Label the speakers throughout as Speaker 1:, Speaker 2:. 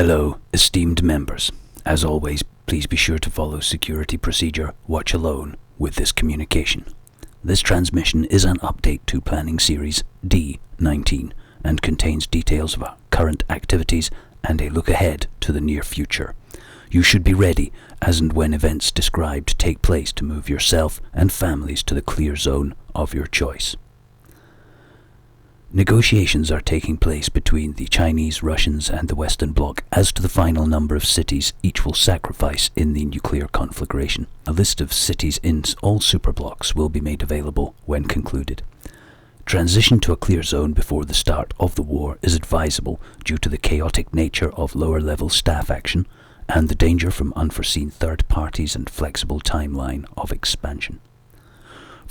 Speaker 1: Hello, esteemed members. As always, please be sure to follow security procedure Watch Alone with this communication. This transmission is an update to Planning Series D19 and contains details of our current activities and a look ahead to the near future. You should be ready as and when events described take place to move yourself and families to the clear zone of your choice. Negotiations are taking place between the Chinese, Russians and the Western Bloc as to the final number of cities each will sacrifice in the nuclear conflagration. A list of cities in all superblocks will be made available when concluded. Transition to a clear zone before the start of the war is advisable due to the chaotic nature of lower-level staff action and the danger from unforeseen third parties and flexible timeline of expansion.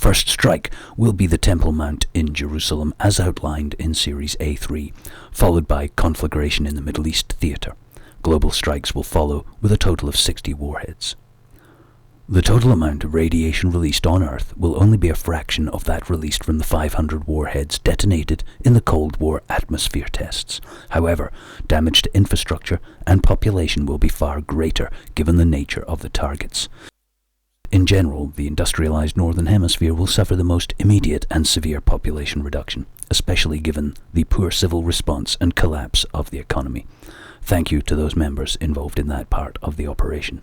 Speaker 1: First strike will be the Temple Mount in Jerusalem as outlined in Series A3, followed by conflagration in the Middle East theater. Global strikes will follow with a total of 60 warheads. The total amount of radiation released on Earth will only be a fraction of that released from the 500 warheads detonated in the Cold War atmosphere tests. However, damage to infrastructure and population will be far greater given the nature of the targets. In general, the industrialized Northern Hemisphere will suffer the most immediate and severe population reduction, especially given the poor civil response and collapse of the economy. Thank you to those members involved in that part of the operation.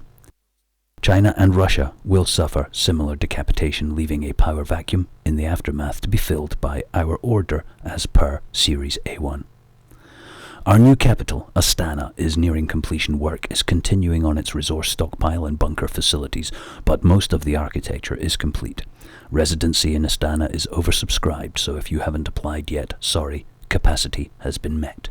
Speaker 1: China and Russia will suffer similar decapitation, leaving a power vacuum in the aftermath to be filled by our order as per Series A1. Our new capital, Astana, is nearing completion. Work is continuing on its resource stockpile and bunker facilities, but most of the architecture is complete. Residency in Astana is oversubscribed, so if you haven't applied yet, sorry, capacity has been met.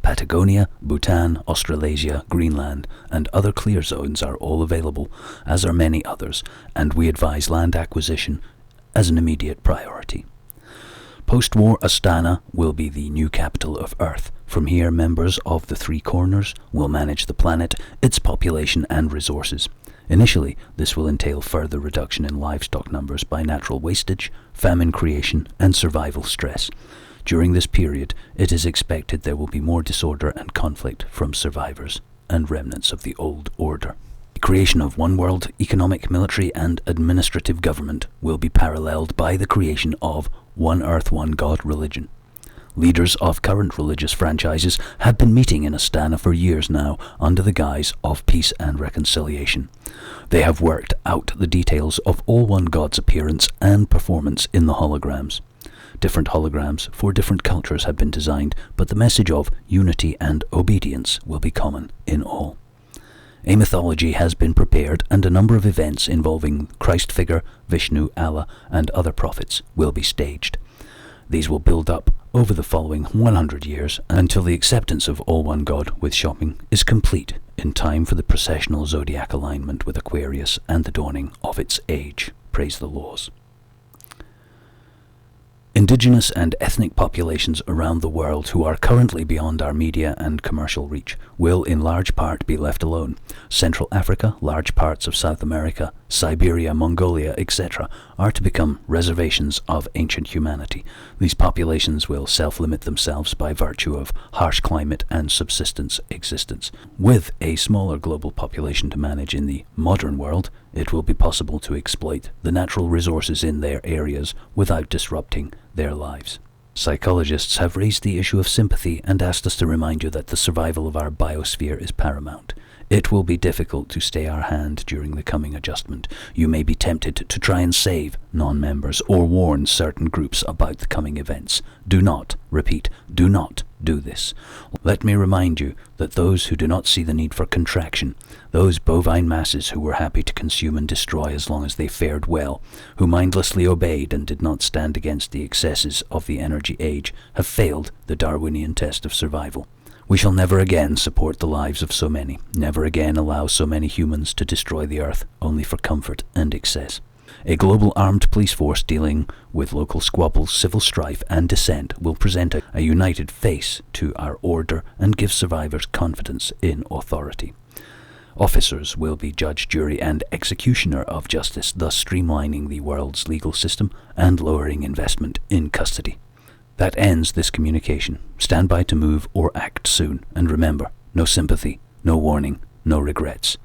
Speaker 1: Patagonia, Bhutan, Australasia, Greenland, and other clear zones are all available, as are many others, and we advise land acquisition as an immediate priority. Post-war Astana will be the new capital of Earth. From here, members of the Three Corners will manage the planet, its population and resources. Initially, this will entail further reduction in livestock numbers by natural wastage, famine creation, and survival stress. During this period, it is expected there will be more disorder and conflict from survivors and remnants of the old order. The creation of one world economic, military, and administrative government will be paralleled by the creation of One Earth, One God religion. Leaders of current religious franchises have been meeting in Astana for years now under the guise of peace and reconciliation. They have worked out the details of all One God's appearance and performance in the holograms. Different holograms for different cultures have been designed, but the message of unity and obedience will be common in all. A mythology has been prepared and a number of events involving Christ figure, Vishnu, Allah, and other prophets will be staged. These will build up over the following 100 years until the acceptance of all One God with shopping is complete in time for the processional zodiac alignment with Aquarius and the dawning of its age. Praise the laws. Indigenous and ethnic populations around the world who are currently beyond our media and commercial reach will in large part be left alone. Central Africa, large parts of South America, Siberia, Mongolia, etc. are to become reservations of ancient humanity. These populations will self-limit themselves by virtue of harsh climate and subsistence existence. With a smaller global population to manage in the modern world, it will be possible to exploit the natural resources in their areas without disrupting their lives. Psychologists have raised the issue of sympathy and asked us to remind you that the survival of our biosphere is paramount. It will be difficult to stay our hand during the coming adjustment. You may be tempted to try and save non-members or warn certain groups about the coming events. Do not, repeat, do not do this. Let me remind you that those who do not see the need for contraction, those bovine masses who were happy to consume and destroy as long as they fared well, who mindlessly obeyed and did not stand against the excesses of the energy age, have failed the Darwinian test of survival. We shall never again support the lives of so many, never again allow so many humans to destroy the earth only for comfort and excess. A global armed police force dealing with local squabbles, civil strife and dissent will present a united face to our order and give survivors confidence in authority. Officers will be judge, jury and executioner of justice, thus streamlining the world's legal system and lowering investment in custody. That ends this communication. Stand by to move or act soon. And remember, no sympathy, no warning, no regrets.